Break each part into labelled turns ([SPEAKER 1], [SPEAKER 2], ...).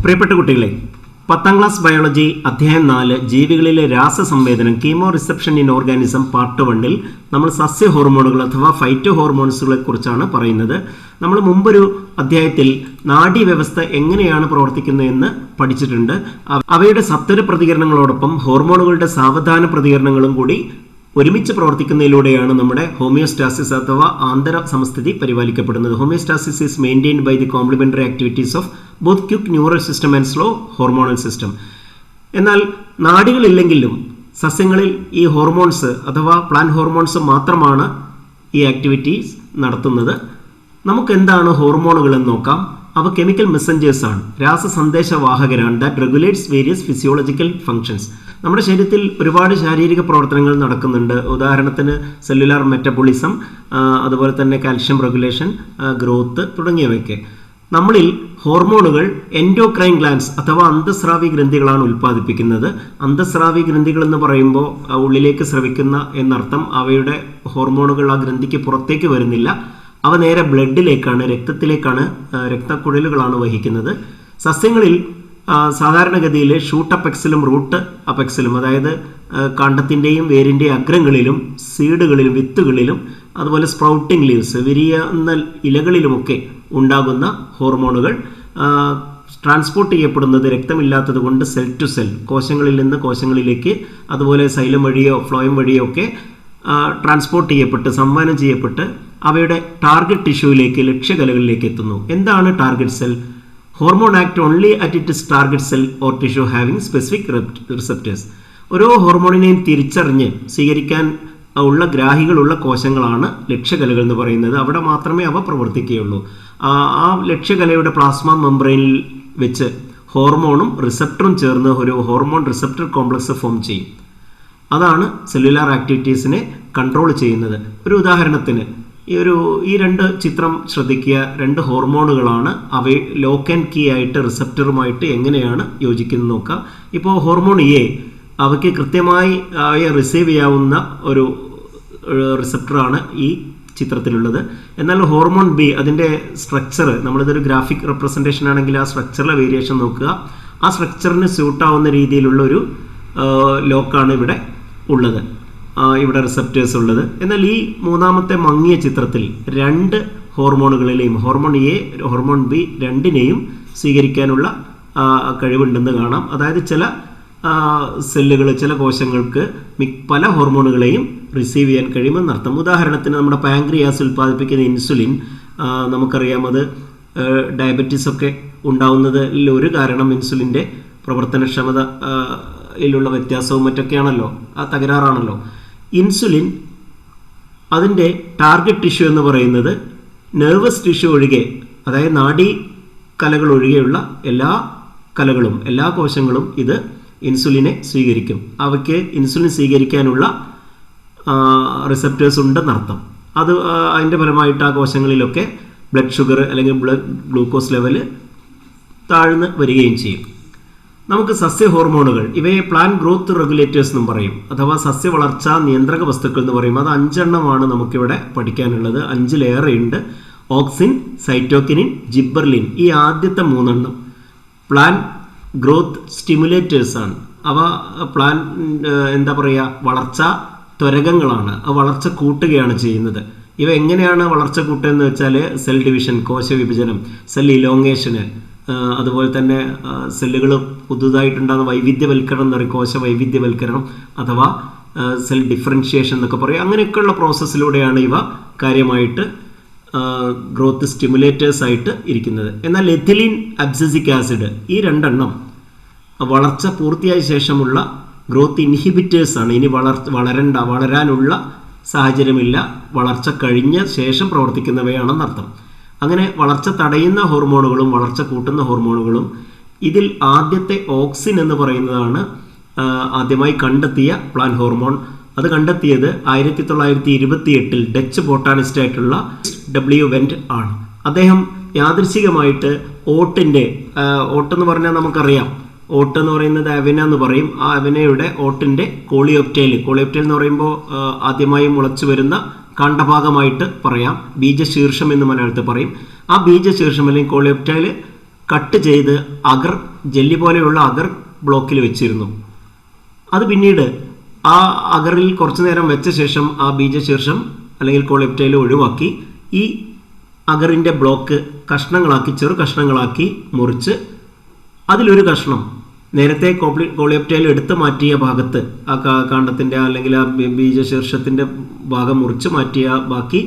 [SPEAKER 1] പ്രിയപ്പെട്ട കുട്ടികളെ, 10ാം class biology അധ്യായം 4 ജീവികളിലെ രാസസംവേദനം chemoreception in organism part 1-ൽ നമ്മൾ സസ്യ ഹോർമോണുകൾ അഥവാ ഫൈറ്റോ ഹോർമോൺസുകളെ കുറിച്ചാണ് പറയുന്നത്. നമ്മൾ മുമ്പൊരു അധ്യായത്തിൽ നാഡീവ്യവസ്ഥ എങ്ങനെയാണ് പ്രവർത്തിക്കുന്നതെന്ന് പഠിച്ചിട്ടുണ്ട്. അവയുടെ സത്വര പ്രതികരണങ്ങളോടൊപ്പം ഹോർമോണുകളുടെ സാവധാന പ്രതികരണങ്ങളും കൂടി ഒരുമിച്ച് പ്രവർത്തിക്കുന്നതിലൂടെയാണ് നമ്മുടെ ഹോമിയോസ്റ്റാസിസ് അഥവാ ആന്തര സമസ്ഥിതി പരിപാലിക്കപ്പെടുന്നത്. Homeostasis is maintained by the complementary activities of both quick neural system and slow hormonal system. എന്നാൽ നാഡികളില്ലെങ്കിലും സസ്യങ്ങളിൽ ഈ ഹോർമോൺസ് അഥവാ പ്ലാന്റ് ഹോർമോൺസ് മാത്രമാണ് ഈ ആക്ടിവിറ്റീസ് നടത്തുന്നത്. നമുക്ക് എന്താണ് ഹോർമോണുകൾ എന്ന് നോക്കാം. അവ കെമിക്കൽ മെസ്സഞ്ചേഴ്സ് ആണ്, രാസസന്ദേശവാഹകരാണ്. That regulates various physiological functions. നമ്മുടെ ശരീരത്തിൽ ഒരുപാട് ശാരീരിക പ്രവർത്തനങ്ങൾ നടക്കുന്നുണ്ട്. ഉദാഹരണത്തിന് സെല്ലുലാർ മെറ്റബോളിസം, അതുപോലെ തന്നെ കാൽഷ്യം റെഗുലേഷൻ, ഗ്രോത്ത് തുടങ്ങിയവയൊക്കെ. നമ്മളിൽ ഹോർമോണുകൾ എൻഡോക്രൈൻ ഗ്ലാൻഡ്സ് അഥവാ അന്തസ്രാവി ഗ്രന്ഥികളാണ് ഉൽപ്പാദിപ്പിക്കുന്നത്. അന്തസ്രാവി ഗ്രന്ഥികൾ എന്ന് പറയുമ്പോൾ ഉള്ളിലേക്ക് സ്രവിക്കുന്ന എന്നർത്ഥം. അവയുടെ ഹോർമോണുകൾ ആ ഗ്രന്ഥിക്ക് പുറത്തേക്ക് വരുന്നില്ല. അവ നേരെ ബ്ലഡിലേക്കാണ്, രക്തത്തിലേക്കാണ്, രക്തക്കുഴലുകളാണ് വഹിക്കുന്നത്. സസ്യങ്ങളിൽ സാധാരണഗതിയിൽ ഷൂട്ട് അപ്പെക്സിലും റൂട്ട് അപ്പെക്സിലും, അതായത് കാണ്ഡത്തിൻ്റെയും വേരിൻ്റെയും അഗ്രങ്ങളിലും സീഡുകളിലും വിത്തുകളിലും അതുപോലെ സ്പ്രൗട്ടിംഗ് ലീവ്സ് വിരിയുന്ന ഇലകളിലുമൊക്കെ ഉണ്ടാകുന്ന ഹോർമോണുകൾ ട്രാൻസ്പോർട്ട് ചെയ്യപ്പെടുന്നത് രക്തമില്ലാത്തത് കൊണ്ട് സെൽ ടു സെൽ, കോശങ്ങളിൽ നിന്ന് കോശങ്ങളിലേക്ക്, അതുപോലെ സൈലം വഴിയോ ഫ്ലോയം വഴിയോ ഒക്കെ ട്രാൻസ്പോർട്ട് ചെയ്യപ്പെട്ട് സംവഹനം ചെയ്യപ്പെട്ട് അവയുടെ ടാർഗറ്റ് ടിഷ്യൂവിലേക്ക്, ലക്ഷ്യകലകളിലേക്ക് എത്തുന്നു. എന്താണ് target cell? Hormone act only at it's target cell or tissue having specific receptors. ഓരോ ഹോർമോണിനെയും തിരിച്ചറിഞ്ഞ് സ്വീകരിക്കാൻ ഉള്ള ഗ്രാഹികളുള്ള കോശങ്ങളാണ് ലക്ഷ്യകലകൾ എന്ന് പറയുന്നത്. അവിടെ മാത്രമേ അവ പ്രവർത്തിക്കുകയുള്ളൂ. ആ ലക്ഷ്യകലയുടെ പ്ലാസ്മ മെംബ്രെയിനിൽ വെച്ച് ഹോർമോണും റിസപ്റ്ററും ചേർന്ന് ഒരു ഹോർമോൺ റിസപ്റ്റർ കോംപ്ലക്സ് ഫോം ചെയ്യും. അതാണ് സെല്ലുലാർ ആക്ടിവിറ്റീസിനെ കൺട്രോൾ ചെയ്യുന്നത്. ഒരു ഉദാഹരണത്തിന് ഈ രണ്ട് ചിത്രം ശ്രദ്ധിക്കുക. രണ്ട് ഹോർമോണുകളാണ്. അവ ലോക്ക് ആൻഡ് കീ ആയിട്ട് റിസപ്റ്ററുമായിട്ട് എങ്ങനെയാണ് യോജിക്കുന്നത് നോക്കാം. ഇപ്പോൾ ഹോർമോൺ എ, അവയ്ക്ക് കൃത്യമായി അവയെ റിസീവ് ചെയ്യാവുന്ന ഒരു റിസപ്റ്ററാണ് ഈ ചിത്രത്തിലുള്ളത്. എന്നാൽ ഹോർമോൺ ബി, അതിൻ്റെ സ്ട്രക്ചർ, നമ്മളിതൊരു ഗ്രാഫിക് റെപ്രസെൻറ്റേഷൻ ആണെങ്കിൽ ആ സ്ട്രക്ചറിലെ വേരിയേഷൻ നോക്കുക. ആ സ്ട്രക്ചറിന് സ്യൂട്ടാവുന്ന രീതിയിലുള്ള ഒരു ലോക്കാണ് ഇവിടെ ഉള്ളത്, ഇവിടെ റിസപ്റ്റേഴ്സ് ഉള്ളത്. എന്നാൽ ഈ മൂന്നാമത്തെ മങ്ങിയ ചിത്രത്തിൽ രണ്ട് ഹോർമോണുകളിലെയും ഹോർമോൺ എ, ഹോർമോൺ ബി രണ്ടിനെയും സ്വീകരിക്കാനുള്ള കഴിവുണ്ടെന്ന് കാണാം. അതായത് ചില സെല്ലുകൾ, ചില കോശങ്ങൾക്ക് പല ഹോർമോണുകളെയും റിസീവ് ചെയ്യാൻ കഴിയുമെന്നർത്ഥം. ഉദാഹരണത്തിന് നമ്മുടെ പാൻക്രിയാസ് ഉൽപ്പാദിപ്പിക്കുന്ന ഇൻസുലിൻ, നമുക്കറിയാം അത് ഡയബറ്റീസ് ഒക്കെ ഉണ്ടാവുന്നതിൽ ഒരു കാരണം ഇൻസുലിൻ്റെ പ്രവർത്തനക്ഷമതയിലുള്ള വ്യത്യാസവും മറ്റൊക്കെയാണല്ലോ, ആ തകരാറാണല്ലോ. ഇൻസുലിൻ അതിൻ്റെ ടാർഗറ്റ് ടിഷ്യൂ എന്ന് പറയുന്നത് നെർവസ് ടിഷ്യൂ ഒഴികെ, അതായത് നാഡീ കലകൾ ഒഴികെയുള്ള എല്ലാ കലകളും, എല്ലാ കോശങ്ങളും ഇത് ഇൻസുലിനെ സ്വീകരിക്കും. അവയ്ക്ക് ഇൻസുലിൻ സ്വീകരിക്കാനുള്ള റിസപ്റ്റേഴ്സ് ഉണ്ടെന്നർത്ഥം. അതിൻ്റെ ഫലമായിട്ട് ആ കോശങ്ങളിലൊക്കെ ബ്ലഡ് ഷുഗർ അല്ലെങ്കിൽ ബ്ലഡ് ഗ്ലൂക്കോസ് ലെവൽ താഴ്ന്ന് വരികയും ചെയ്യും. നമുക്ക് സസ്യ ഹോർമോണുകൾ, ഇവയെ പ്ലാന്റ് ഗ്രോത്ത് റെഗുലേറ്റേഴ്സ് എന്നും പറയും, അഥവാ സസ്യ വളർച്ചാ നിയന്ത്രക വസ്തുക്കൾ എന്ന് പറയും. അത് 5 എണ്ണമാണ് നമുക്കിവിടെ പഠിക്കാനുള്ളത്. 5 ഓക്സിൻ, സൈറ്റോകിനിൻ, ജിബ്ബർലിൻ. ഈ ആദ്യത്തെ 3 എണ്ണം പ്ലാന്റ് ഗ്രോത്ത് സ്റ്റിമുലേറ്റേഴ്സ് ആണ്. അവ വളർച്ചാ ത്വരകങ്ങളാണ്. വളർച്ച കൂട്ടുകയാണ് ചെയ്യുന്നത്. ഇവ എങ്ങനെയാണ് വളർച്ച കൂട്ടുക എന്ന് വെച്ചാൽ സെൽ ഡിവിഷൻ, കോശവിഭജനം, സെൽ ഇലോങ്ങേഷന്, അതുപോലെ തന്നെ സെല്ലുകൾ പുതുതായിട്ടുണ്ടാകുന്ന വൈവിധ്യവൽക്കരണം എന്ന് പറയും, കോശ വൈവിധ്യവൽക്കരണം അഥവാ സെൽ ഡിഫറൻഷിയേഷൻ എന്നൊക്കെ പറയും. അങ്ങനെയൊക്കെയുള്ള പ്രോസസ്സിലൂടെയാണ് ഇവ കാര്യമായിട്ട് ഗ്രോത്ത് സ്റ്റിമുലേറ്റേഴ്സ് ആയിട്ട് ഇരിക്കുന്നത്. എന്നാൽ എഥിലീൻ, അബ്സിസിക് ആസിഡ്, ഈ 2 എണ്ണം വളർച്ച പൂർത്തിയായ ശേഷമുള്ള ഗ്രോത്ത് ഇൻഹിബിറ്റേഴ്സ് ആണ്. ഇനി വളരാനുള്ള സാഹചര്യമില്ല, വളർച്ച കഴിഞ്ഞ ശേഷം പ്രവർത്തിക്കുന്നവയാണെന്നർത്ഥം. അങ്ങനെ വളർച്ച തടയുന്ന ഹോർമോണുകളും വളർച്ച കൂട്ടുന്ന ഹോർമോണുകളും. ഇതിൽ ആദ്യത്തെ ഓക്സിൻ എന്ന് പറയുന്നതാണ് ആദ്യമായി കണ്ടെത്തിയ പ്ലാന്റ് ഹോർമോൺ. അത് കണ്ടെത്തിയത് 1928 ഡച്ച് ബോട്ടാണിസ്റ്റ് ആയിട്ടുള്ള ഡബ്ല്യു വെന്റ് ആണ്. അദ്ദേഹം യാദൃശ്ചികമായിട്ട് ഓട്ടെന്ന് പറഞ്ഞാൽ നമുക്കറിയാം, ഓട്ട് എന്ന് പറയുന്നത് അവന എന്ന് പറയും. ആ അവനയുടെ ഓട്ടിൻ്റെ കോളിയോപ്റ്റൈൽ എന്ന് പറയുമ്പോൾ ആദ്യമായി മുളച്ചു വരുന്ന കാണ്ഡഭാഗമായിട്ട് പറയാം. ബീജശീർഷം എന്ന് മലയാളത്തിൽ പറയും. ആ ബീജശീർഷം അല്ലെങ്കിൽ കോളിയോപ്റ്റൈൽ കട്ട് ചെയ്ത് അഗർ ജെല്ലി പോലെയുള്ള അഗർ ബ്ലോക്കിൽ വെച്ചിരുന്നു. അത് പിന്നീട് ആ അഗറിൽ കുറച്ചു നേരം വെച്ച ശേഷം ആ ബീജശീർഷം അല്ലെങ്കിൽ കോളിപ്റ്റൈൽ ഒഴിവാക്കി ഈ അഗറിൻ്റെ ബ്ലോക്ക് കഷ്ണങ്ങളാക്കി, ചെറു കഷ്ണങ്ങളാക്കി മുറിച്ച് അതിലൊരു കഷ്ണം നേരത്തെ കോളിപ്റ്റൈൽ എടുത്ത് മാറ്റിയ ഭാഗത്ത്, ആ കാണ്ഡത്തിൻ്റെ അല്ലെങ്കിൽ ആ ബീജശീർഷത്തിൻ്റെ ഭാഗം മുറിച്ച് മാറ്റിയ ബാക്കി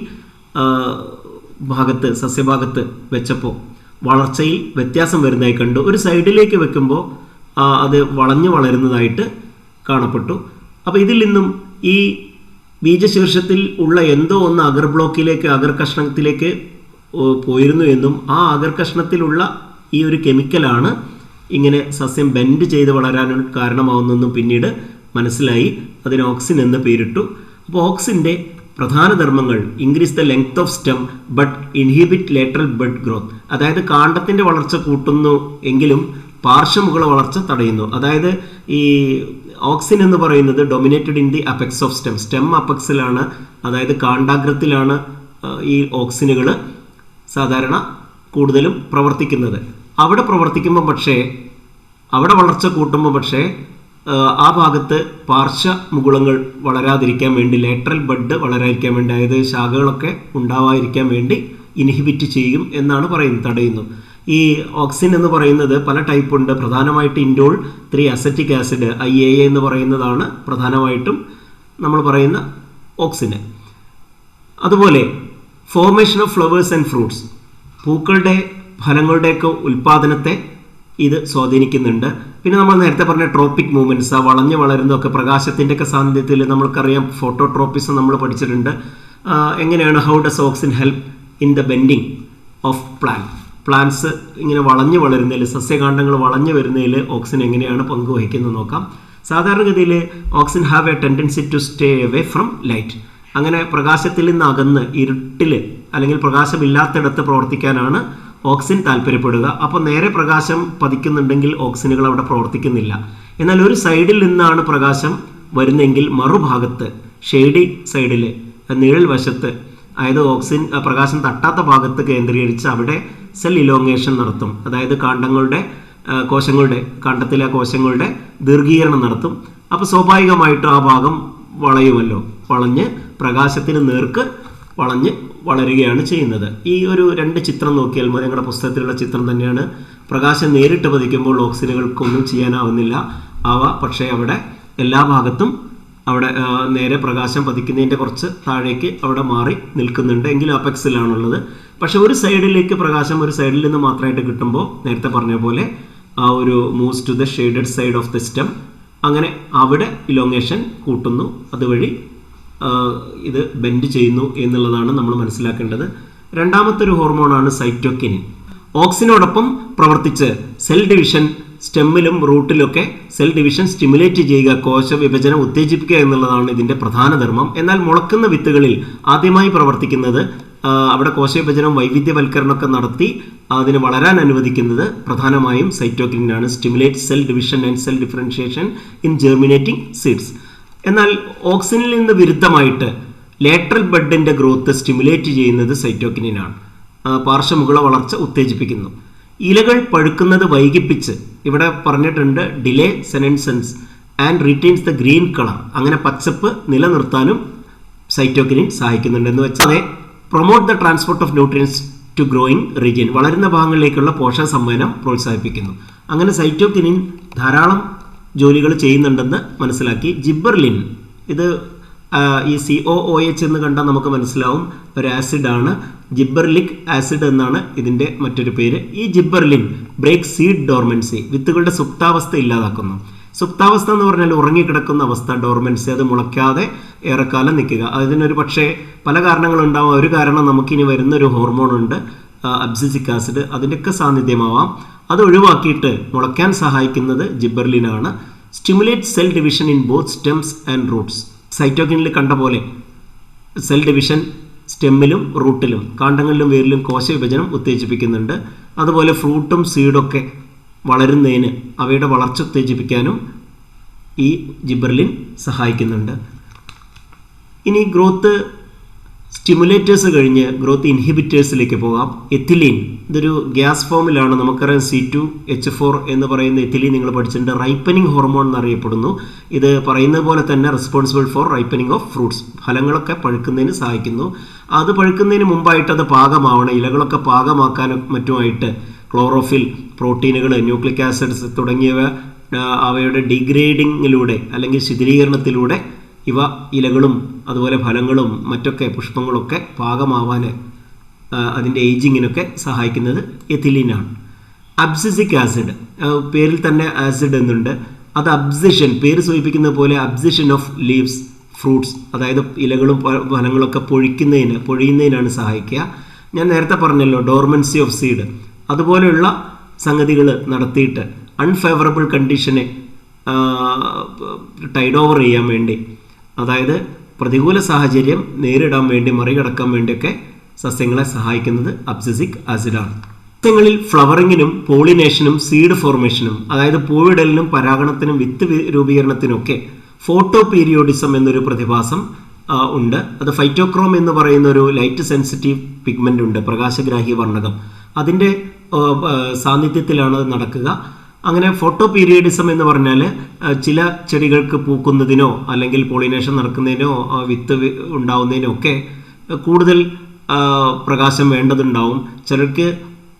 [SPEAKER 1] ഭാഗത്ത്, സസ്യഭാഗത്ത് വെച്ചപ്പോൾ വളർച്ചയിൽ വ്യത്യാസം വരുന്നതായി കണ്ടു. ഒരു സൈഡിലേക്ക് വെക്കുമ്പോൾ അത് വളഞ്ഞു വളരുന്നതായിട്ട് കാണപ്പെട്ടു. അപ്പോൾ ഇതിൽ നിന്നും ഈ ബീജശീർഷത്തിൽ ഉള്ള എന്തോ ഒന്ന് അഗർ ബ്ലോക്കിലേക്ക്, അഗർ കഷ്ണത്തിലേക്ക് പോയിരുന്നു എന്നും ആ അഗർ കഷ്ണത്തിലുള്ള ഈ ഒരു കെമിക്കലാണ് ഇങ്ങനെ സസ്യം ബെൻഡ് ചെയ്ത് വളരാൻ കാരണമാവുന്നെന്നും പിന്നീട് മനസ്സിലായി. അതിന് ഓക്സിൻ എന്ന് പേരിട്ടു. അപ്പോൾ ഓക്സിൻ്റെ പ്രധാന ധർമ്മങ്ങൾ increase the length of stem but inhibit lateral bud growth. അതായത് കാണ്ഡത്തിൻ്റെ വളർച്ച കൂട്ടുന്നു എങ്കിലും പാർശ്വമുകള വളർച്ച തടയുന്നു. അതായത് ഈ ഓക്സിൻ എന്ന് പറയുന്നത് dominated in the apex of stem. Stem അപെക്സിലാണ്, അതായത് കാണ്ഡാഗ്രത്തിലാണ് ഈ ഓക്സിനുകൾ സാധാരണ കൂടുതലും പ്രവർത്തിക്കുന്നത്. അവിടെ പ്രവർത്തിക്കുമ്പോൾ പക്ഷേ, അവിടെ വളർച്ച കൂട്ടുമ്പോൾ പക്ഷേ ആ ഭാഗത്ത് പാർശ്വമുകുളങ്ങൾ വളരാതിരിക്കാൻ വേണ്ടി, ലേറ്ററൽ ബഡ് വളരാതിരിക്കാൻ വേണ്ടി, അതായത് ശാഖകളൊക്കെ ഉണ്ടാവാതിരിക്കാൻ വേണ്ടി ഇൻഹിബിറ്റ് ചെയ്യും എന്നാണ് പറയുന്നത്, തടയുന്നു. ഈ ഓക്സിൻ എന്ന് പറയുന്നത് പല ടൈപ്പ് ഉണ്ട്. പ്രധാനമായിട്ട് ഇൻഡോൾ 3 അസറ്റിക് ആസിഡ് IAA എന്ന് പറയുന്നതാണ് പ്രധാനമായിട്ടും നമ്മൾ പറയുന്ന ഓക്സിന്. അതുപോലെ formation of flowers and fruits, പൂക്കളുടെ ഫലങ്ങളുടെയൊക്കെ ഉൽപ്പാദനത്തെ ഇത് സ്വാധീനിക്കുന്നുണ്ട്. പിന്നെ നമ്മൾ നേരത്തെ പറഞ്ഞ ട്രോപ്പിക് മൂവ്മെൻറ്റ്സ്, ആ വളഞ്ഞു വളരുന്നതൊക്കെ പ്രകാശത്തിൻ്റെയൊക്കെ സാന്നിധ്യത്തിൽ നമുക്കറിയാം. ഫോട്ടോട്രോപ്പിസം നമ്മൾ പഠിച്ചിട്ടുണ്ട്. എങ്ങനെയാണ്, how does auxin help in the bending of plants ഇങ്ങനെ വളഞ്ഞു വളരുന്നതിൽ, സസ്യകാണ്ഡങ്ങൾ വളഞ്ഞു വരുന്നതിൽ ഓക്സിൻ എങ്ങനെയാണ് പങ്കുവഹിക്കുന്നത് നോക്കാം. സാധാരണഗതിയിൽ auxin have a tendency to stay away from light. അങ്ങനെ പ്രകാശത്തിൽ നിന്ന് അകന്ന് ഇരുട്ടിൽ അല്ലെങ്കിൽ പ്രകാശമില്ലാത്തിടത്ത് പ്രവർത്തിക്കാനാണ് ഓക്സിൻ താല്പര്യപ്പെടുക. അപ്പോൾ നേരെ പ്രകാശം പതിക്കുന്നുണ്ടെങ്കിൽ ഓക്സിനുകൾ അവിടെ പ്രവർത്തിക്കുന്നില്ല. എന്നാൽ ഒരു സൈഡിൽ നിന്നാണ് പ്രകാശം വരുന്നെങ്കിൽ മറുഭാഗത്ത്, ഷെയ്ഡി സൈഡിൽ, നിഴൽ വശത്ത്, അതായത് ഓക്സിൻ പ്രകാശം തട്ടാത്ത ഭാഗത്ത് കേന്ദ്രീകരിച്ച് അവിടെ സെൽ ഇലോങ്ങേഷൻ നടത്തും. അതായത് കാണ്ഡത്തിലെ കോശങ്ങളുടെ ദീർഘീകരണം നടത്തും. അപ്പോൾ സ്വാഭാവികമായിട്ടും ആ ഭാഗം വളയുമല്ലോ, വളഞ്ഞ് പ്രകാശത്തിന് നേർക്ക് വളഞ്ഞ് വളരുകയാണ് ചെയ്യുന്നത്. ഈ ഒരു 2 ചിത്രം നോക്കിയാൽ മതി, ഞങ്ങളുടെ പുസ്തകത്തിലുള്ള ചിത്രം തന്നെയാണ്. പ്രകാശം നേരിട്ട് പതിക്കുമ്പോൾ ഓക്സിനുകൾക്കൊന്നും ചെയ്യാനാവുന്നില്ല പക്ഷേ അവിടെ എല്ലാ ഭാഗത്തും അവിടെ നേരെ പ്രകാശം പതിക്കുന്നതിൻ്റെ കുറച്ച് താഴേക്ക് അവിടെ മാറി നിൽക്കുന്നുണ്ട്, എങ്കിലും അപെക്സിലാണുള്ളത്. പക്ഷെ ഒരു സൈഡിലേക്ക് പ്രകാശം ഒരു സൈഡിൽ നിന്ന് മാത്രമായിട്ട് കിട്ടുമ്പോൾ നേരത്തെ പറഞ്ഞ പോലെ ആ ഒരു moves to the shaded side of the stem, അങ്ങനെ അവിടെ ഇലോങ്ങേഷൻ കൂട്ടുന്നു. അതുവഴി ഇത് ബെൻഡ് ചെയ്യുന്നു എന്നുള്ളതാണ് നമ്മൾ മനസ്സിലാക്കേണ്ടത്. രണ്ടാമത്തെ ഒരു ഹോർമോണാണ് സൈറ്റോകിനിൻ. ഓക്സിനോടൊപ്പം പ്രവർത്തിച്ച് സെൽ ഡിവിഷൻ, സ്റ്റെമ്മിലും റൂട്ടിലൊക്കെ സെൽ ഡിവിഷൻ സ്റ്റിമുലേറ്റ് ചെയ്യുക, കോശ വിഭജനം ഉത്തേജിപ്പിക്കുക എന്നുള്ളതാണ് ഇതിൻ്റെ പ്രധാന ധർമ്മം. എന്നാൽ മുളക്കുന്ന വിത്തുകളിൽ ആദ്യമായി പ്രവർത്തിക്കുന്നത്, അവിടെ കോശവിഭജനം വൈവിധ്യവൽക്കരണമൊക്കെ നടത്തി അതിന് വളരാൻ അനുവദിക്കുന്നത് പ്രധാനമായും സൈറ്റോകിനിനാണ്. Stimulate cell division and cell differentiation in germinating seeds. എന്നാൽ ഓക്സിനിൽ നിന്ന് വിരുദ്ധമായിട്ട് ലേറ്ററൽ ബഡിൻ്റെ ഗ്രോത്ത് സ്റ്റിമുലേറ്റ് ചെയ്യുന്നത് സൈറ്റോകിനിനാണ്. പാർശ്വമുകുള വളർച്ച ഉത്തേജിപ്പിക്കുന്നു. ഇലകൾ പഴുക്കുന്നത് വൈകിപ്പിച്ച്, ഇവിടെ പറഞ്ഞിട്ടുണ്ട് delay senescence and retains the green colour, അങ്ങനെ പച്ചപ്പ് നിലനിർത്താനും സൈറ്റോകിനിൻ സഹായിക്കുന്നുണ്ട്. എന്ന് വെച്ചാൽ promote the transport of nutrients to growing region, വളരുന്ന ഭാഗങ്ങളിലേക്കുള്ള പോഷക സംവഹനം പ്രോത്സാഹിപ്പിക്കുന്നു. അങ്ങനെ സൈറ്റോകിനിൻ ധാരാളം ജോലികൾ ചെയ്യുന്നുണ്ടെന്ന് മനസ്സിലാക്കി. ജിബർലിൻ, ഇത് ഈ COOH എന്ന് കണ്ടാൽ നമുക്ക് മനസ്സിലാവും, ഒരു ആസിഡാണ്. ജിബർലിക് ആസിഡ് എന്നാണ് ഇതിൻ്റെ മറ്റൊരു പേര്. ഈ ജിബർലിൻ ബ്രേക്ക് സീഡ് ഡോർമെൻസി, വിത്തുകളുടെ സുപ്താവസ്ഥ ഇല്ലാതാക്കുന്നു. സുപ്താവസ്ഥ എന്ന് പറഞ്ഞാൽ ഉറങ്ങിക്കിടക്കുന്ന അവസ്ഥ, ഡോർമെൻസി, അത് മുളയ്ക്കാതെ ഏറെക്കാലം നിൽക്കുക. അതിനൊരു പക്ഷേ പല കാരണങ്ങളുണ്ടാവാം. ഒരു കാരണം നമുക്കിനി വരുന്നൊരു ഹോർമോണുണ്ട്, അബ്സിസിക് ആസിഡ്, അതിൻ്റെയൊക്കെ സാന്നിധ്യമാവാം. അത് ഒഴിവാക്കിയിട്ട് മുളയ്ക്കാൻ സഹായിക്കുന്നത് ജിബർലിനാണ്. Stimulate cell division in both stems and roots. സൈറ്റോകിനിൽ കണ്ട പോലെ സെൽ ഡിവിഷൻ സ്റ്റെമ്മിലും റൂട്ടിലും, കാണ്ഡങ്ങളിലും വേരിലും കോശവിഭജനം ഉത്തേജിപ്പിക്കുന്നുണ്ട്. അതുപോലെ ഫ്രൂട്ടും സീഡൊക്കെ വളരുന്നതിന്, അവയുടെ വളർച്ച ഉത്തേജിപ്പിക്കാനും ഈ ജിബർലിൻ സഹായിക്കുന്നുണ്ട്. ഇനി ഗ്രോത്ത് സ്റ്റിമുലേറ്റേഴ്സ് കഴിഞ്ഞ് ഗ്രോത്ത് ഇൻഹിബിറ്റേഴ്സിലേക്ക് പോകാം. എത്തിലീൻ, ഇതൊരു ഗ്യാസ് ഫോമിലാണ്. നമുക്കറിയാം C2H4 എന്ന് പറയുന്ന എത്തിലീൻ നിങ്ങൾ പഠിച്ചിട്ടുണ്ട്. റൈപ്പനിങ് ഹോർമോൺ എന്നറിയപ്പെടുന്നു. ഇത് പറയുന്നത് പോലെ തന്നെ responsible for ripening of fruits, ഫലങ്ങളൊക്കെ പഴുക്കുന്നതിന് സഹായിക്കുന്നു. അത് പഴുക്കുന്നതിന് മുമ്പായിട്ട് അത് പാകമാവണം. ഇലകളൊക്കെ പാകമാക്കാനും മറ്റുമായിട്ട് ക്ലോറോഫിൽ, പ്രോട്ടീനുകൾ, ന്യൂക്ലിക് ആസിഡ്സ് തുടങ്ങിയവ അവയുടെ ഡിഗ്രേഡിങ്ങിലൂടെ അല്ലെങ്കിൽ ശിഥിലീകരണത്തിലൂടെ ഇവ ഇലകളും അതുപോലെ ഫലങ്ങളും മറ്റൊക്കെ പുഷ്പങ്ങളൊക്കെ പാകമാവാൻ അതിൻ്റെ ഏജിങ്ങിനൊക്കെ സഹായിക്കുന്നത് എത്തിലീനാണ്. അബ്സിസിക് ആസിഡ്, പേരിൽ തന്നെ ആസിഡ് എന്നുണ്ട്. അത് അബ്സിഷൻ, പേര് സൂചിപ്പിക്കുന്നത് പോലെ അബ്സിഷൻ ഓഫ് ലീവ്സ് ഫ്രൂട്ട്സ്, അതായത് ഇലകളും ഫലങ്ങളൊക്കെ പൊഴിയുന്നതിനാണ് സഹായിക്കുക. ഞാൻ നേരത്തെ പറഞ്ഞല്ലോ ഡോർമൻസി ഓഫ് സീഡ്, അതുപോലെയുള്ള സംഗതികൾ നടത്തിയിട്ട് അൺഫേവറബിൾ കണ്ടീഷനെ ടൈഡ് ഓവർ ചെയ്യാൻ വേണ്ടി, അതായത് പ്രതികൂല സാഹചര്യം നേരിടാൻ വേണ്ടി, മറികടക്കാൻ വേണ്ടിയൊക്കെ സസ്യങ്ങളെ സഹായിക്കുന്നത് അബ്സിസിക് ആസിഡാണ്. സസ്യങ്ങളിൽ ഫ്ലവറിങ്ങിനും പോളിനേഷനും സീഡ് ഫോർമേഷനും, അതായത് പൂവിടലിനും പരാഗണത്തിനും വിത്ത് രൂപീകരണത്തിനൊക്കെ ഫോട്ടോ പീരിയോഡിസം എന്നൊരു പ്രതിഭാസം ഉണ്ട്. അത് ഫൈറ്റോക്രോം എന്ന് പറയുന്ന ഒരു ലൈറ്റ് സെൻസിറ്റീവ് പിഗ്മെന്റ് ഉണ്ട്, പ്രകാശഗ്രാഹി വർണ്ണകം. അതിൻ്റെ സാന്നിധ്യത്തിലാണ് നടക്കുക. അങ്ങനെ ഫോട്ടോ പീരിയഡിസം എന്ന് പറഞ്ഞാൽ ചില ചെടികൾക്ക് പൂക്കുന്നതിനോ അല്ലെങ്കിൽ പോളിനേഷൻ നടക്കുന്നതിനോ വിത്ത് ഉണ്ടാവുന്നതിനോ ഒക്കെ കൂടുതൽ പ്രകാശം വേണ്ടതുണ്ടാവും. ചിലർക്ക്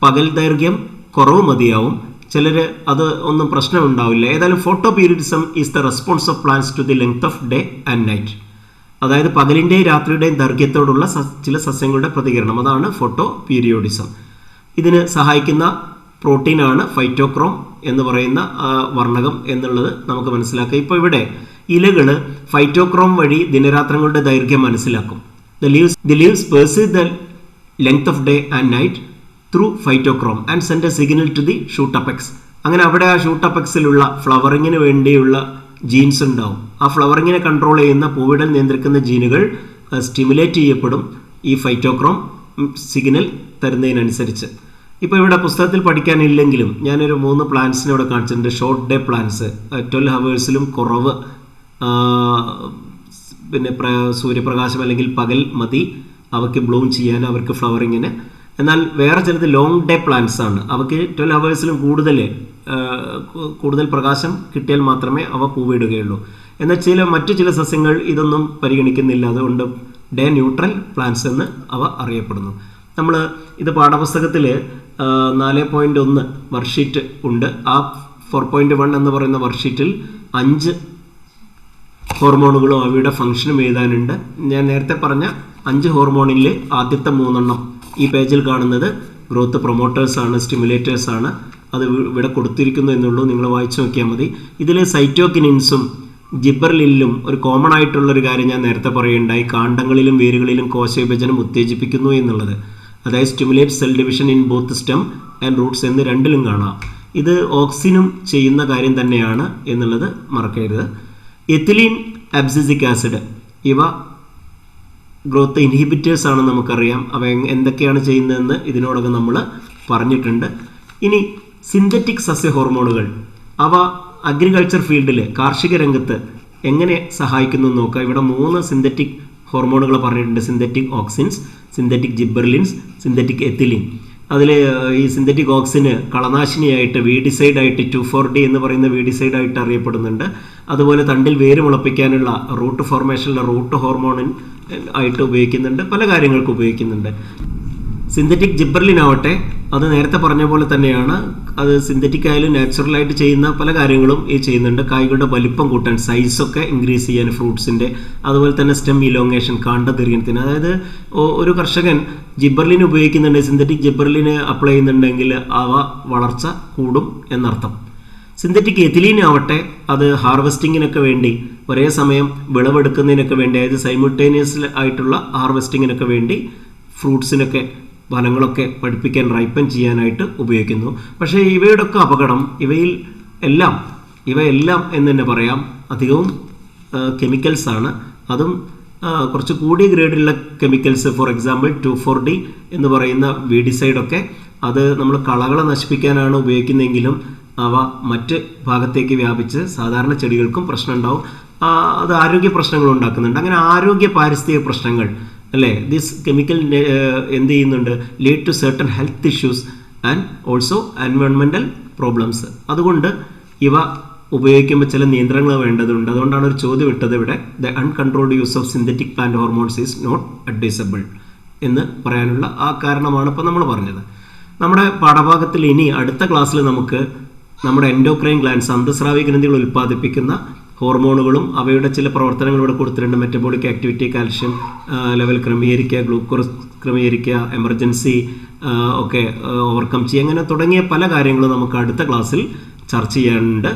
[SPEAKER 1] പകൽ ദൈർഘ്യം കുറവ് മതിയാവും, ചിലർ അത് ഒന്നും പ്രശ്നമുണ്ടാവില്ല. ഏതായാലും photoperiodism is the response of plants to the length of day and night, അതായത് പകലിൻ്റെയും രാത്രിയുടെയും ദൈർഘ്യത്തോടുള്ള ചില സസ്യങ്ങളുടെ പ്രതികരണം, അതാണ് ഫോട്ടോ പീരിയോഡിസം. ഇതിന് സഹായിക്കുന്ന പ്രോട്ടീനാണ് ഫൈറ്റോക്രോം എന്ന് പറയുന്ന വർണ്ണകം എന്നുള്ളത് നമുക്ക് മനസ്സിലാക്കാം. ഇപ്പോൾ ഇവിടെ ഇലകൾ ഫൈറ്റോക്രോം വഴി ദിനരാത്രങ്ങളുടെ ദൈർഘ്യം മനസ്സിലാക്കും. The leaves perceive the length of day and night through phytochrome and send a signal to the shoot apex. അങ്ങനെ അവിടെ ആ ഷൂട്ട് അപ്പെക്സിലുള്ള ഫ്ലവറിങ്ങിന് വേണ്ടിയുള്ള ജീൻസ് ഉണ്ടാവും. ആ ഫ്ലവറിങ്ങിനെ കൺട്രോൾ ചെയ്യുന്ന, പൂവിടൽ നിയന്ത്രിക്കുന്ന ജീനുകൾ സ്റ്റിമുലേറ്റ് ചെയ്യപ്പെടും ഈ ഫൈറ്റോക്രോം സിഗ്നൽ തരുന്നതിനനുസരിച്ച്. ഇപ്പോൾ ഇവിടെ പുസ്തകത്തിൽ പഠിക്കാനില്ലെങ്കിലും ഞാനൊരു 3 പ്ലാന്റ്സിനെ ഇവിടെ കാണിച്ചിട്ടുണ്ട്. ഷോർട്ട് ഡേ പ്ലാന്റ്സ്, 12 ഹവേഴ്സിലും കുറവ് പിന്നെ സൂര്യപ്രകാശം അല്ലെങ്കിൽ പകൽ മതി അവയ്ക്ക് ബ്ലൂം ചെയ്യാൻ, അവർക്ക് ഫ്ലവറിങ്ങിന്. എന്നാൽ വേറെ ചിലത് ലോങ് ഡേ പ്ലാന്റ്സ് ആണ്. അവയ്ക്ക് 12 ഹവേഴ്സിലും കൂടുതൽ പ്രകാശം കിട്ടിയാൽ മാത്രമേ അവ പൂവിടുകയുള്ളൂ. എന്നാൽ മറ്റു ചില സസ്യങ്ങൾ ഇതൊന്നും പരിഗണിക്കുന്നില്ല. അതുകൊണ്ട് ഡേ ന്യൂട്രൽ പ്ലാന്റ്സ് എന്ന് അവ അറിയപ്പെടുന്നു. നമ്മൾ ഇത് പാഠപുസ്തകത്തിൽ 4.1 വർക്ക്ഷീറ്റ് ഉണ്ട്. ആ 4.1 എന്ന് പറയുന്ന വർക്ക്ഷീറ്റിൽ 5 ഹോർമോണുകളും അവയുടെ ഫംഗ്ഷനും എഴുതാനുണ്ട്. ഞാൻ നേരത്തെ പറഞ്ഞ 5 ഹോർമോണിൽ ആദ്യത്തെ 3 ഈ പേജിൽ കാണുന്നത് ഗ്രോത്ത് പ്രൊമോട്ടേഴ്സാണ്, സ്റ്റിമുലേറ്റേഴ്സാണ്. അത് ഇവിടെ കൊടുത്തിരിക്കുന്നു എന്നുള്ളൂ, നിങ്ങൾ വായിച്ചു നോക്കിയാൽ മതി. ഇതിൽ സൈറ്റോകിനിൻസും ജിബർലിനും ഒരു കോമൺ ആയിട്ടുള്ളൊരു കാര്യം ഞാൻ നേരത്തെ പറയുണ്ടായി, കാണ്ഡങ്ങളിലും വേരുകളിലും കോശവിഭജനം ഉത്തേജിപ്പിക്കുന്നു എന്നുള്ളത്. അതായത് stimulate cell division in both stem and Roots എന്ന് രണ്ടിലും കാണാം. ഇത് ഓക്സിനും ചെയ്യുന്ന കാര്യം തന്നെയാണ് എന്നുള്ളത് മറക്കരുത്. എത്തിലീൻ, അബ്സിസിക് ആസിഡ് ഇവ ഗ്രോത്ത് ഇൻഹിബിറ്റേഴ്സ് ആണ്, നമുക്കറിയാം. അവ എന്തൊക്കെയാണ് ചെയ്യുന്നതെന്ന് ഇതിനോടകം നമ്മൾ പറഞ്ഞിട്ടുണ്ട്. ഇനി സിന്തറ്റിക് സസ്യ ഹോർമോണുകൾ, അവ അഗ്രികൾച്ചർ ഫീൽഡിൽ, കാർഷിക രംഗത്ത് എങ്ങനെ സഹായിക്കുന്നു നോക്കുക. ഇവിടെ 3 സിന്തറ്റിക് ഹോർമോണുകൾ പറഞ്ഞിട്ടുണ്ട്. Synthetic auxins, synthetic gibberellins, synthetic ethylene. അതിൽ ഈ സിന്തറ്റിക് ഓക്സിന് കളനാശിനിയായിട്ട്, വീഡിസൈഡായിട്ട് 2,4-D എന്ന് പറയുന്ന വീഡിസൈഡായിട്ട് അറിയപ്പെടുന്നുണ്ട്. അതുപോലെ തണ്ടിൽ വേര് മുളപ്പിക്കാനുള്ള റൂട്ട് ഫോർമേഷനുള്ള റൂട്ട് ഹോർമോണിൻ ആയിട്ട് ഉപയോഗിക്കുന്നുണ്ട്, പല കാര്യങ്ങൾക്ക് ഉപയോഗിക്കുന്നുണ്ട്. സിന്തറ്റിക് ജിബർലിൻ ആവട്ടെ, അത് നേരത്തെ പറഞ്ഞ പോലെ തന്നെയാണ്. അത് സിന്തറ്റിക് ആയാലും നാച്ചുറലായിട്ട് ചെയ്യുന്ന പല കാര്യങ്ങളും ഈ ചെയ്യുന്നുണ്ട്. കായ്കളുടെ വലിപ്പം കൂട്ടാൻ, സൈസൊക്കെ ഇൻക്രീസ് ചെയ്യാൻ ഫ്രൂട്ട്സിൻ്റെ, അതുപോലെ തന്നെ സ്റ്റെം ഇലോങ്ങേഷൻ, കാണ്ഡദീർഘനത്തിന്. അതായത് ഒരു കർഷകൻ ജിബർലിൻ ഉപയോഗിക്കുന്നുണ്ട്, സിന്തറ്റിക് ജിബർലിന് അപ്ലൈ ചെയ്യുന്നുണ്ടെങ്കിൽ അവ വളർച്ച കൂടും എന്നർത്ഥം. സിന്തറ്റിക് എത്തിലീൻ ആവട്ടെ, അത് ഹാർവെസ്റ്റിങ്ങിനൊക്കെ വേണ്ടി, ഒരേ സമയം വിളവെടുക്കുന്നതിനൊക്കെ വേണ്ടി, അതായത് സൈമിൾട്ടേനിയസ് ആയിട്ടുള്ള ഹാർവെസ്റ്റിങ്ങിനൊക്കെ വേണ്ടി ഫ്രൂട്ട്സിനൊക്കെ, ഫലങ്ങളൊക്കെ പഠിപ്പിക്കാൻ, റൈപ്പൻ ചെയ്യാനായിട്ട് ഉപയോഗിക്കുന്നു. പക്ഷേ ഇവയുടെ ഒക്കെ അപകടം, ഇവയെല്ലാം എന്ന് തന്നെ പറയാം, അധികവും കെമിക്കൽസാണ്. അതും കുറച്ച് കൂടിയ ഗ്രേഡിലുള്ള കെമിക്കൽസ്. ഫോർ എക്സാമ്പിൾ 2,4-D എന്ന് പറയുന്ന വീഡിസൈഡൊക്കെ, അത് നമ്മൾ കളകളെ നശിപ്പിക്കാനാണ് ഉപയോഗിക്കുന്നതെങ്കിലും അവ മറ്റ് ഭാഗത്തേക്ക് വ്യാപിച്ച് സാധാരണ ചെടികൾക്കും പ്രശ്നം ഉണ്ടാവും. അത് ആരോഗ്യ പ്രശ്നങ്ങൾ ഉണ്ടാക്കുന്നുണ്ട്. അങ്ങനെ ആരോഗ്യ പാരിസ്ഥിതിക പ്രശ്നങ്ങൾ അല്ലേ? ദിസ് കെമിക്കൽ എന്ത് ചെയ്യുന്നുണ്ട്? Lead to certain health issues and also environmental problems. അതുകൊണ്ട് ഇവ ഉപയോഗിക്കുമ്പോൾ ചില നിയന്ത്രണങ്ങൾ വേണ്ടതുണ്ട്. അതുകൊണ്ടാണ് ഒരു ചോദ്യം ഇട്ടത് ഇവിടെ, the uncontrolled use of synthetic plant hormones is not advisable എന്ന് പറയാനുള്ള ആ കാരണമാണ് ഇപ്പോൾ നമ്മൾ പറഞ്ഞത്. നമ്മുടെ പാഠഭാഗത്തിൽ ഇനി അടുത്ത ക്ലാസ്സിൽ നമുക്ക് നമ്മുടെ എൻഡോക്രൈൻ ഗ്ലാൻഡ്സ്, അന്തസ്രാവി ഗ്രന്ഥികൾ ഉൽപ്പാദിപ്പിക്കുന്ന ഹോർമോണുകളും അവയുടെ ചില പ്രവർത്തനങ്ങൾ ഇവിടെ കൊടുത്തിട്ടുണ്ട്. മെറ്റബോളിക് ആക്ടിവിറ്റി, കാൽഷ്യം ലെവൽ ക്രമീകരിക്കുക, ഗ്ലൂക്കോസ് ക്രമീകരിക്കുക, എമർജൻസി ഒക്കെ ഓവർകം ചെയ്യുക, അങ്ങനെ തുടങ്ങിയ പല കാര്യങ്ങളും നമുക്ക് അടുത്ത ക്ലാസ്സിൽ ചർച്ച ചെയ്യാനുണ്ട്.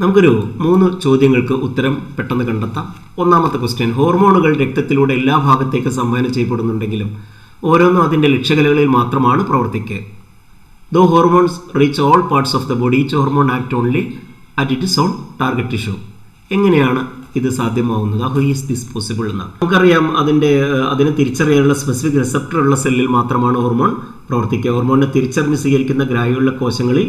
[SPEAKER 1] നമുക്കൊരു 3 ചോദ്യങ്ങൾക്ക് ഉത്തരം പെട്ടെന്ന് കണ്ടെത്താം. ഒന്നാമത്തെ ക്വസ്റ്റ്യൻ, ഹോർമോണുകൾ രക്തത്തിലൂടെ എല്ലാ ഭാഗത്തേക്ക് സംവഹനം ചെയ്യപ്പെടുന്നുണ്ടെങ്കിലും ഓരോന്നും അതിൻ്റെ ലക്ഷ്യകലകളിൽ മാത്രമാണ് പ്രവർത്തിക്കുക. Though hormones reach all parts of the body, each hormone act only at its own target tissue. എങ്ങനെയാണ് ഇത് സാധ്യമാവുന്നത്? ഹൗ ഈസ് ദിസ് പോസിബിൾ എന്നാണ്. നമുക്കറിയാം, അതിനെ തിരിച്ചറിയാനുള്ള സ്പെസിഫിക് റിസപ്റ്റർ ഉള്ള സെല്ലിൽ മാത്രമാണ് ഹോർമോൺ പ്രവർത്തിക്കുക. ഹോർമോണിനെ തിരിച്ചറിഞ്ഞ് സ്വീകരിക്കുന്ന ഗ്രാഹ്യമുള്ള കോശങ്ങളിൽ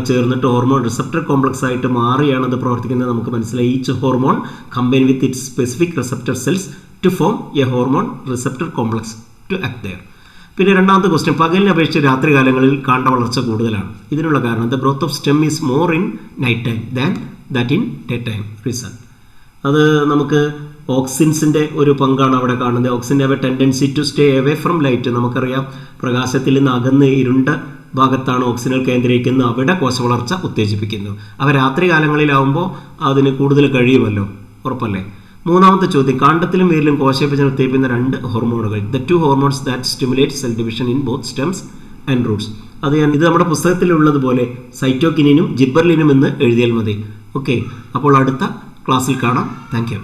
[SPEAKER 1] ചേർന്നിട്ട് ഹോർമോൺ റിസപ്റ്റർ കോംപ്ലക്സ് ആയിട്ട് മാറിയാണ് അത് പ്രവർത്തിക്കുന്നത്. നമുക്ക് മനസ്സിലായി. Each hormone combine with its specific receptor cells to form a hormone receptor complex to act there. പിന്നെ രണ്ടാമത്തെ ക്വസ്റ്റ്യൻ, പകലിനെ അപേക്ഷിച്ച് രാത്രി കാലങ്ങളിൽ കാണ്ട വളർച്ച കൂടുതലാണ്. ഇതിനുള്ള കാരണം, the growth of stem is more in night time than that in day time. Reason, അത് നമുക്ക് ഓക്സിൻസിൻ്റെ ഒരു പങ്കാണ് അവിടെ കാണുന്നത്. Auxin have a tendency to stay away from light. നമുക്കറിയാം, പ്രകാശത്തിൽ നിന്ന് അകന്ന് ഇരുണ്ട ഭാഗത്താണ് ഓക്സിനുകൾ കേന്ദ്രീകരിക്കുന്നത്. അവിടെ കോശവളർച്ച ഉത്തേജിപ്പിക്കുന്നു. അവ രാത്രി കാലങ്ങളിലാവുമ്പോൾ അതിന് കൂടുതൽ കഴിയുമല്ലോ, ഉറപ്പല്ലേ? മൂന്നാമത്തെ ചോദ്യം, കാണ്ഡത്തിലും വേരിലും കോശവിഭജനം ഉത്തേജിപ്പിക്കുന്ന 2 ഹോർമോണുകൾ, the 2 hormones that stimulate cell division in both stems and Roots. ഇത് നമ്മുടെ പുസ്തകത്തിലുള്ളതുപോലെ സൈറ്റോകിനിനും ജിബർലിനും എന്ന് എഴുതിയാൽ മതി. ഓക്കെ, അപ്പോൾ അടുത്ത ക്ലാസ്സിൽ കാണാം. Thank you.